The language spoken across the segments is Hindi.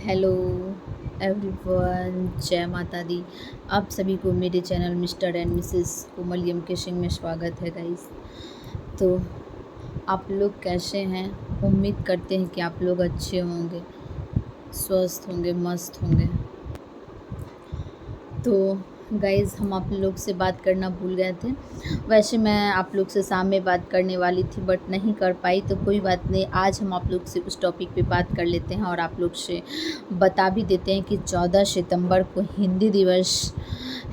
हेलो एवरीवन, जय माता दी। आप सभी को मेरे चैनल मिस्टर एंड मिसेस कोमल केशिंग में स्वागत है गाइस। तो आप लोग कैसे हैं? उम्मीद करते हैं कि आप लोग अच्छे होंगे, स्वस्थ होंगे, मस्त होंगे। तो गाइज़, हम आप लोग से बात करना भूल गए थे। वैसे मैं आप लोग से शाम में बात करने वाली थी बट नहीं कर पाई, तो कोई बात नहीं। आज हम आप लोग से उस टॉपिक पे बात कर लेते हैं और आप लोग से बता भी देते हैं कि 14 सितंबर को हिंदी दिवस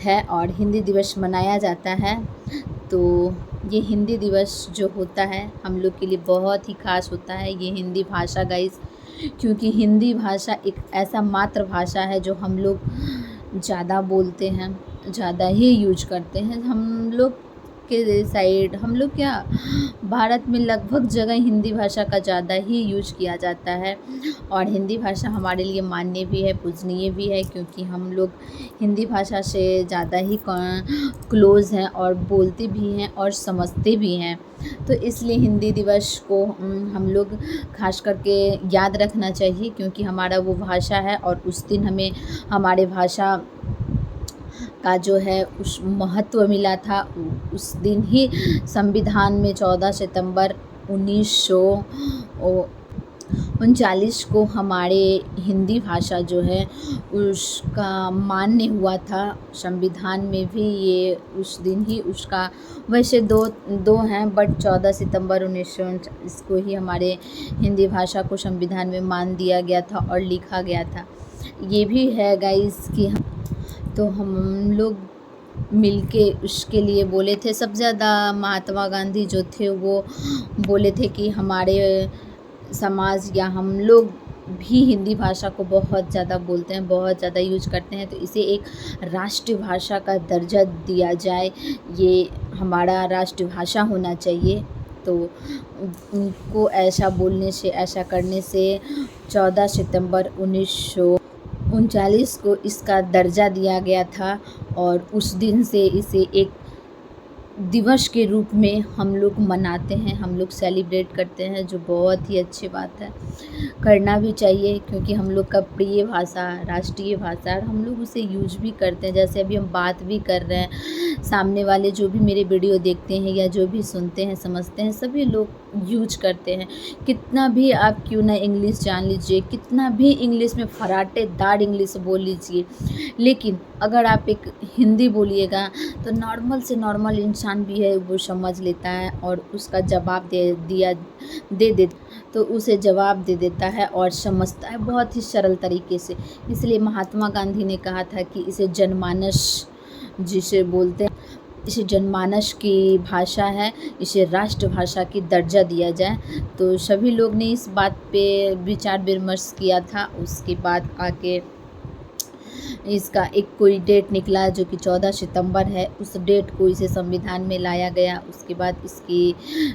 है और हिंदी दिवस मनाया जाता है। तो ये हिंदी दिवस जो होता है हम लोग के लिए बहुत ही ख़ास होता है। ये हिंदी भाषा गाइज़, क्योंकि हिंदी भाषा एक ऐसा मातृभाषा है जो हम लोग ज़्यादा बोलते हैं, ज़्यादा ही यूज करते हैं। हम लोग के साइड, हम लोग क्या, भारत में लगभग जगह हिंदी भाषा का ज़्यादा ही यूज किया जाता है। और हिंदी भाषा हमारे लिए मान्य भी है, पूजनीय भी है, क्योंकि हम लोग हिंदी भाषा से ज़्यादा ही क्लोज़ हैं और बोलते भी हैं और समझते भी हैं। तो इसलिए हिंदी दिवस को हम लोग खास करके याद रखना चाहिए, क्योंकि हमारा वो भाषा है और उस दिन हमें हमारे भाषा का जो है उस महत्व मिला था। उस दिन ही संविधान में 14 सितंबर 1939 को हमारे हिंदी भाषा जो है उसका मान्य हुआ था। संविधान में भी ये उस दिन ही उसका, वैसे दो हैं बट 14 सितंबर 1939 को ही हमारे हिंदी भाषा को संविधान में मान दिया गया था और लिखा गया था। ये भी है गाइस कि हम लोग मिलके उसके लिए बोले थे। सबसे ज़्यादा महात्मा गांधी जो थे वो बोले थे कि हमारे समाज या हम लोग भी हिंदी भाषा को बहुत ज़्यादा बोलते हैं, बहुत ज़्यादा यूज करते हैं, तो इसे एक राष्ट्रीय भाषा का दर्जा दिया जाए। ये हमारा राष्ट्रीय भाषा होना चाहिए। तो उनको ऐसा बोलने से, ऐसा करने से 14 सितंबर 1939 को इसका दर्जा दिया गया था और उस दिन से इसे एक दिवस के रूप में हम लोग मनाते हैं, हम लोग सेलिब्रेट करते हैं, जो बहुत ही अच्छी बात है। करना भी चाहिए, क्योंकि हम लोग का प्रिय भाषा, राष्ट्रीय भाषा है और हम लोग उसे यूज भी करते हैं। जैसे अभी हम बात भी कर रहे हैं, सामने वाले जो भी मेरे वीडियो देखते हैं या जो भी सुनते हैं, समझते हैं, सभी लोग यूज करते हैं। कितना भी आप क्यों ना इंग्लिश जान लीजिए, कितना भी इंग्लिश में फराटेदार इंग्लिश बोल लीजिए, लेकिन अगर आप एक हिंदी बोलिएगा तो नॉर्मल से नॉर्मल इंसान भी है वो समझ लेता है और उसका जवाब दे तो उसे जवाब दे देता है और समझता है बहुत ही सरल तरीके से। इसलिए महात्मा गांधी ने कहा था कि इसे जनमानस जिसे बोलते हैं, इसे जनमानस की भाषा है, इसे राष्ट्रभाषा की दर्जा दिया जाए। तो सभी लोग ने इस बात पे विचार विमर्श किया था। उसके बाद आके इसका एक कोई डेट निकला जो कि 14 सितंबर है। उस डेट को इसे संविधान में लाया गया। उसके बाद इसकी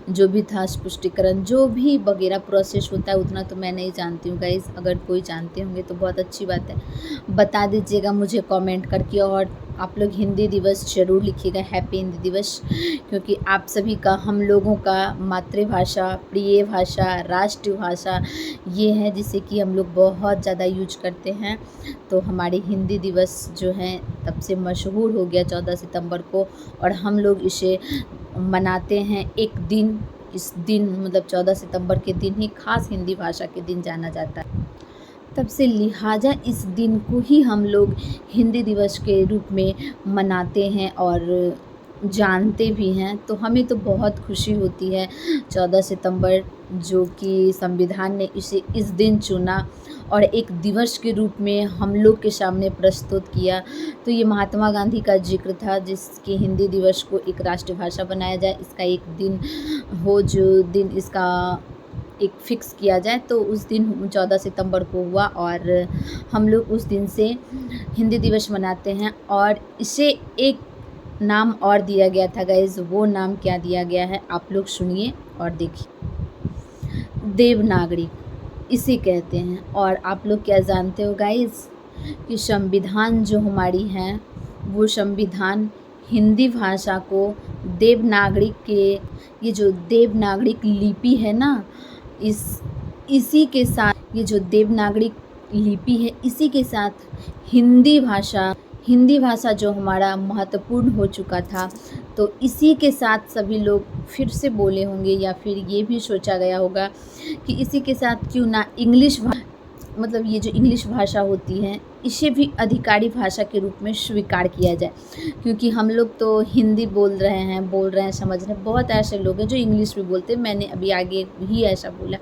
जो भी था स्पष्टीकरण, जो भी वगैरह प्रोसेस होता है, उतना तो मैं नहीं जानती हूँ गाइस। अगर कोई जानते होंगे तो बहुत अच्छी बात है, बता दीजिएगा मुझे कमेंट करके। और आप लोग हिंदी दिवस ज़रूर लिखिएगा, हैप्पी हिंदी दिवस, क्योंकि आप सभी का, हम लोगों का मातृभाषा, प्रिय भाषा, राष्ट्रीय भाषा ये है जिसे कि हम लोग बहुत ज़्यादा यूज करते हैं। तो हमारे हिंदी दिवस जो है तब से मशहूर हो गया 14 सितंबर को, और हम लोग इसे मनाते हैं एक दिन। इस दिन मतलब 14 सितंबर के दिन ही खास हिंदी भाषा के दिन जाना जाता है। तब से लिहाजा इस दिन को ही हम लोग हिंदी दिवस के रूप में मनाते हैं और जानते भी हैं। तो हमें तो बहुत खुशी होती है 14 सितंबर जो कि संविधान ने इसे इस दिन चुना और एक दिवस के रूप में हम लोग के सामने प्रस्तुत किया। तो ये महात्मा गांधी का जिक्र था जिसकी हिंदी दिवस को एक राष्ट्रीय भाषा बनाया जाए, इसका एक दिन हो जो दिन इसका एक फ़िक्स किया जाए। तो उस दिन 14 सितंबर को हुआ और हम लोग उस दिन से हिंदी दिवस मनाते हैं। और इसे एक नाम और दिया गया था गाइज़। वो नाम क्या दिया गया है आप लोग सुनिए और देखिए। देवनागरी इसे कहते हैं। और आप लोग क्या जानते हो गाइज़ कि संविधान जो हमारी है वो संविधान हिंदी भाषा को देवनागरी के, ये जो देवनागरी लिपि है ना, इसी के साथ ये जो देवनागरी लिपि है, इसी के साथ हिंदी भाषा जो हमारा महत्वपूर्ण हो चुका था, तो इसी के साथ सभी लोग फिर से बोले होंगे या फिर ये भी सोचा गया होगा कि इसी के साथ क्यों ना मतलब ये जो इंग्लिश भाषा होती है इसे भी अधिकारी भाषा के रूप में स्वीकार किया जाए, क्योंकि हम लोग तो हिंदी बोल रहे हैं, समझ रहे हैं। बहुत ऐसे लोग हैं जो इंग्लिश भी बोलते हैं। मैंने अभी आगे ही ऐसा बोला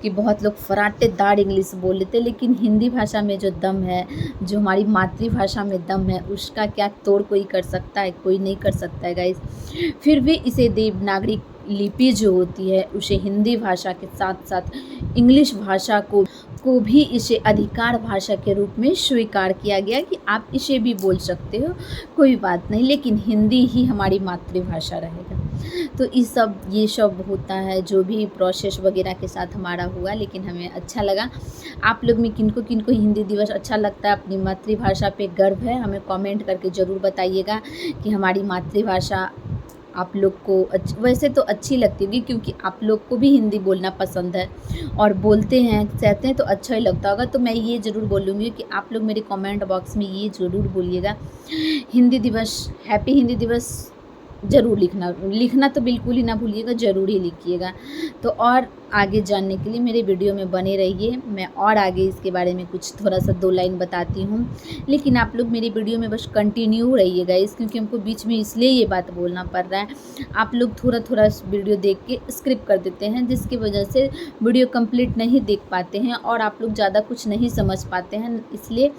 कि बहुत लोग फराटेदार इंग्लिश बोल लेते हैं, लेकिन हिंदी भाषा में जो दम है, जो हमारी मातृभाषा में दम है, उसका क्या तोड़ कोई कर सकता है? कोई नहीं कर सकता है गाइस। फिर भी इसे देवनागरी लिपि जो होती है उसे हिंदी भाषा के साथ साथ इंग्लिश भाषा को भी इसे अधिकार भाषा के रूप में स्वीकार किया गया कि आप इसे भी बोल सकते हो, कोई बात नहीं, लेकिन हिंदी ही हमारी मातृभाषा रहेगा। तो ये सब होता है जो भी प्रोसेस वगैरह के साथ हमारा हुआ, लेकिन हमें अच्छा लगा। आप लोग में किनको किनको हिंदी दिवस अच्छा लगता है, अपनी मातृभाषा पे गर्व है, हमें कमेंट करके ज़रूर बताइएगा कि हमारी मातृभाषा आप लोग को वैसे तो अच्छी लगती होगी, क्योंकि आप लोग को भी हिंदी बोलना पसंद है और बोलते हैं, सहते हैं, तो अच्छा ही लगता होगा। तो मैं ये ज़रूर बोलूँगी कि आप लोग मेरे कमेंट बॉक्स में ये ज़रूर बोलिएगा, हिंदी दिवस, हैप्पी हिंदी दिवस ज़रूर लिखना तो बिल्कुल ही ना भूलिएगा, ज़रूर ही लिखिएगा। तो और आगे जानने के लिए मेरे वीडियो में बने रहिए, मैं और आगे इसके बारे में कुछ थोड़ा सा 2 लाइन बताती हूँ, लेकिन आप लोग मेरी वीडियो में बस कंटिन्यू रहिएगा क्योंकि हमको बीच में इसलिए ये बात बोलना पड़ रहा है। आप लोग थोड़ा थोड़ा वीडियो देख के स्किप कर देते हैं, जिसकी वजह से वीडियो कंप्लीट नहीं देख पाते हैं और आप लोग ज़्यादा कुछ नहीं समझ पाते हैं, इसलिए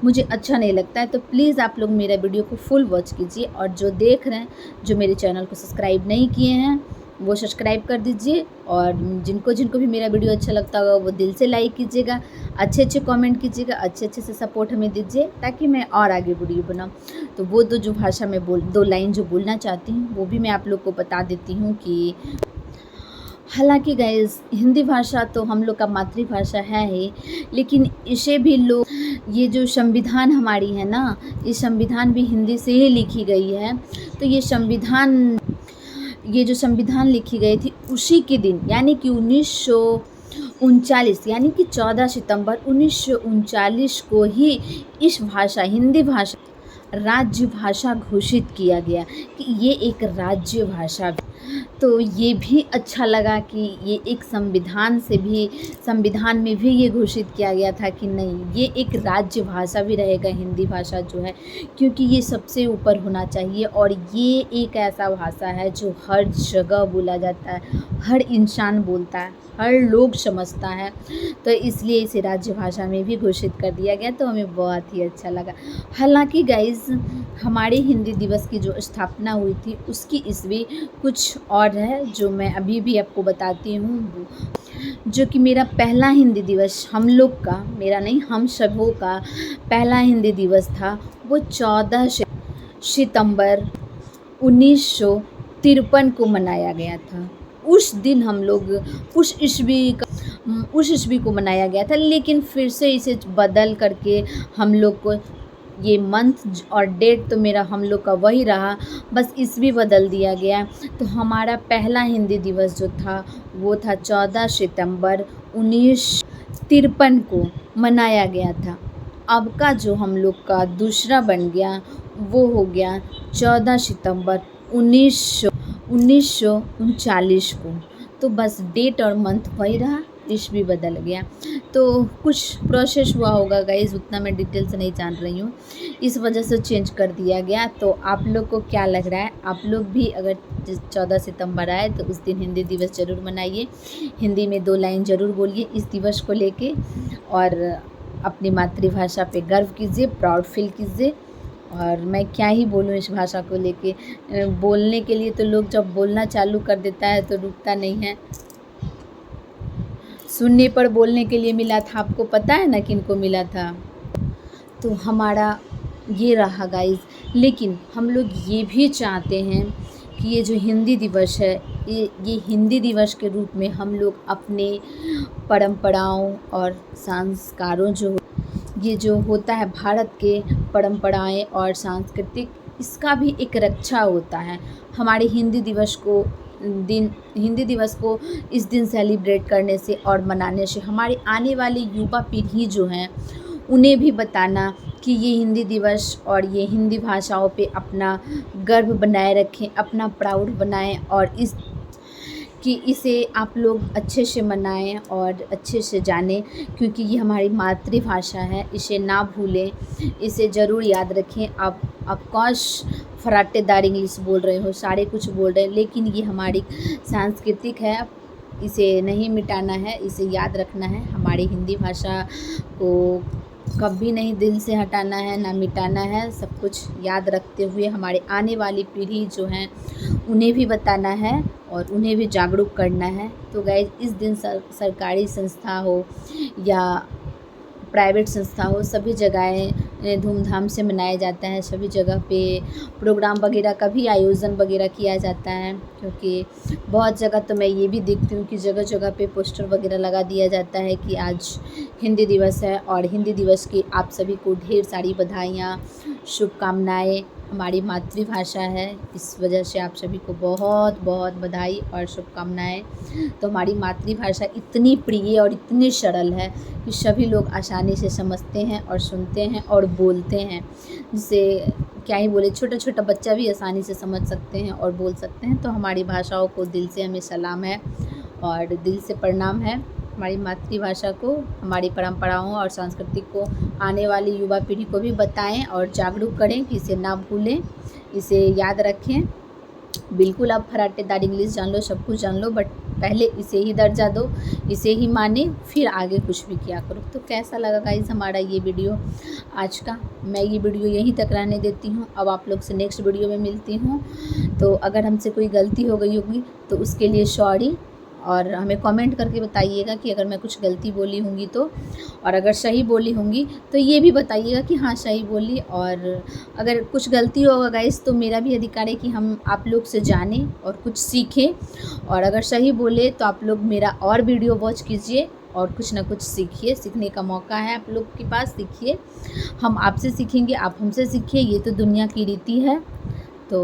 मुझे अच्छा नहीं लगता है। तो प्लीज़ आप लोग मेरा वीडियो को फुल वॉच कीजिए, और जो देख रहे हैं, जो मेरे चैनल को सब्सक्राइब नहीं किए हैं, वो सब्सक्राइब कर दीजिए, और जिनको भी मेरा वीडियो अच्छा लगता होगा वो दिल से लाइक कीजिएगा, अच्छे कमेंट कीजिएगा, अच्छे से सपोर्ट हमें दीजिए, ताकि मैं और आगे वीडियो बनाऊँ। तो वो जो भाषा में 2 लाइन जो बोलना चाहती हूँ वो भी मैं आप लोग को बता देती हूँ कि हालांकि गाइस हिंदी भाषा तो हम लोग का मातृभाषा है ही, लेकिन इसे भी लोग, ये जो संविधान हमारी है ना, ये संविधान भी हिंदी से ही लिखी गई है। तो ये जो संविधान लिखी गई थी उसी के दिन, यानी कि 1939, यानी कि 14 सितंबर 1939 को ही इस भाषा, हिंदी भाषा राज्य भाषा घोषित किया गया कि ये एक राज्य भाषा। तो ये भी अच्छा लगा कि ये एक संविधान में भी ये घोषित किया गया था कि नहीं, ये एक राज्य भाषा भी रहेगा हिंदी भाषा जो है, क्योंकि ये सबसे ऊपर होना चाहिए, और ये एक ऐसा भाषा है जो हर जगह बोला जाता है, हर इंसान बोलता है, हर लोग समझता है, तो इसलिए इसे राज्य भाषा में भी घोषित कर दिया गया। तो हमें बहुत ही अच्छा लगा। हालांकि गाइस हमारे हिंदी दिवस की जो स्थापना हुई थी उसकी ईस्वी कुछ और है, जो मैं अभी भी आपको बताती हूँ। जो कि मेरा पहला हिंदी दिवस, हम लोग का, मेरा नहीं, हम सबों का पहला हिंदी दिवस था, वो 14 सितंबर 1953 को मनाया गया था। उस दिन हम लोग उस ईस्वी को मनाया गया था, लेकिन फिर से इसे बदल करके हम लोग को ये मंथ और डेट तो मेरा हम लोग का वही रहा, बस ईस्वी बदल दिया गया। तो हमारा पहला हिंदी दिवस जो था वो था 14 सितंबर 1953 को मनाया गया था। अब का जो हम लोग का दूसरा बन गया वो हो गया 14 सितंबर 1939 को। तो बस डेट और मंथ वही रहा, ईस्वी बदल गया। तो कुछ प्रोसेस हुआ होगा गाइस, उतना मैं डिटेल से नहीं जान रही हूँ, इस वजह से चेंज कर दिया गया। तो आप लोग को क्या लग रहा है? आप लोग भी अगर 14 सितंबर आए तो उस दिन हिंदी दिवस ज़रूर मनाइए, हिंदी में 2 लाइन ज़रूर बोलिए इस दिवस को लेके, और अपनी मातृभाषा पे गर्व कीजिए, प्राउड फील कीजिए। और मैं क्या ही बोलूँ इस भाषा को लेके, बोलने के लिए तो लोग जब बोलना चालू कर देता है तो रुकता नहीं है। सुनने पर बोलने के लिए मिला था, आपको पता है ना किनको मिला था? तो हमारा ये रहा गाइस। लेकिन हम लोग ये भी चाहते हैं कि ये जो हिंदी दिवस है, ये हिंदी दिवस के रूप में हम लोग अपने परंपराओं और संस्कारों ये जो होता है भारत के परंपराएं और सांस्कृतिक, इसका भी एक रक्षा होता है। हमारे हिंदी दिवस को दिन हिंदी दिवस को इस दिन सेलिब्रेट करने से और मनाने से हमारी आने वाली युवा पीढ़ी जो हैं उन्हें भी बताना कि ये हिंदी दिवस और ये हिंदी भाषाओं पे अपना गर्व बनाए रखें, अपना प्राउड बनाएं और कि इसे आप लोग अच्छे से मनाएं और अच्छे से जानें, क्योंकि ये हमारी मातृभाषा है। इसे ना भूलें, इसे ज़रूर याद रखें। आप ऑफकोर्स फराटेदार इंग्लिश बोल रहे हो, सारे कुछ बोल रहे हैं, लेकिन ये हमारी सांस्कृतिक है, इसे नहीं मिटाना है, इसे याद रखना है। हमारी हिंदी भाषा को कभी नहीं दिल से हटाना है, ना मिटाना है। सब कुछ याद रखते हुए हमारे आने वाली पीढ़ी जो हैं उन्हें भी बताना है और उन्हें भी जागरूक करना है। तो गाइस, इस दिन सरकारी संस्था हो या प्राइवेट संस्था हो, सभी जगहें धूमधाम से मनाया जाता है। सभी जगह पे प्रोग्राम वगैरह का भी आयोजन वगैरह किया जाता है, क्योंकि बहुत जगह तो मैं ये भी देखती हूँ कि जगह जगह पे पोस्टर वगैरह लगा दिया जाता है कि आज हिंदी दिवस है और हिंदी दिवस की आप सभी को ढेर सारी बधाइयाँ, शुभकामनाएँ। हमारी मातृभाषा है, इस वजह से आप सभी को बहुत बहुत बधाई और शुभकामनाएँ। तो हमारी मातृभाषा इतनी प्रिय और इतनी सरल है कि सभी लोग आसानी से समझते हैं और सुनते हैं और बोलते हैं, जिससे क्या ही बोले, छोटा छोटा बच्चा भी आसानी से समझ सकते हैं और बोल सकते हैं। तो हमारी भाषाओं को दिल से हमें सलाम है और दिल से प्रणाम है। हमारी मातृभाषा को, हमारी परंपराओं और संस्कृति को आने वाली युवा पीढ़ी को भी बताएं और जागरूक करें कि इसे ना भूलें, इसे याद रखें। बिल्कुल आप फराटेदार इंग्लिश जान लो, सब कुछ जान लो, बट पहले इसे ही दर्जा दो, इसे ही माने, फिर आगे कुछ भी किया करो। तो कैसा लगा गाइस हमारा ये वीडियो आज का? मैं ये वीडियो यहीं तक रहने देती हूँ। अब आप लोग से नेक्स्ट वीडियो में मिलती हूँ। तो अगर हमसे कोई गलती हो गई होगी तो उसके लिए सॉरी, और हमें कमेंट करके बताइएगा कि अगर मैं कुछ गलती बोली होंगी तो, और अगर सही बोली होंगी तो ये भी बताइएगा कि हाँ सही बोली। और अगर कुछ गलती होगा गाइस तो मेरा भी अधिकार है कि हम आप लोग से जानें और कुछ सीखें, और अगर सही बोले तो आप लोग मेरा और वीडियो वॉच कीजिए और कुछ ना कुछ सीखिए। सीखने का मौका है आप लोग के पास, सीखिए। हम आपसे सीखेंगे, आप हमसे सीखिए, ये तो दुनिया की रीति है। तो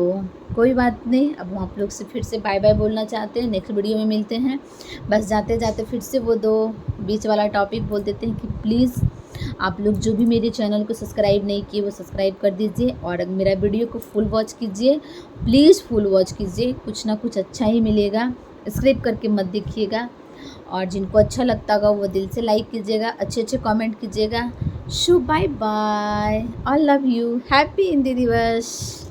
कोई बात नहीं, अब हम आप लोग से फिर से बाय बाय बोलना चाहते हैं। नेक्स्ट वीडियो में मिलते हैं। बस जाते जाते फिर से वो दो बीच वाला टॉपिक बोल देते हैं कि प्लीज़ आप लोग जो भी मेरे चैनल को सब्सक्राइब नहीं किए वो सब्सक्राइब कर दीजिए और मेरा वीडियो को फुल वॉच कीजिए। प्लीज़ फुल वॉच कीजिए, कुछ ना कुछ अच्छा ही मिलेगा। स्किप करके मत देखिएगा, और जिनको अच्छा लगता होगा वो दिल से लाइक कीजिएगा, अच्छे अच्छे कमेंट कीजिएगा। Bye bye, I love you, happy Hindi दिवस।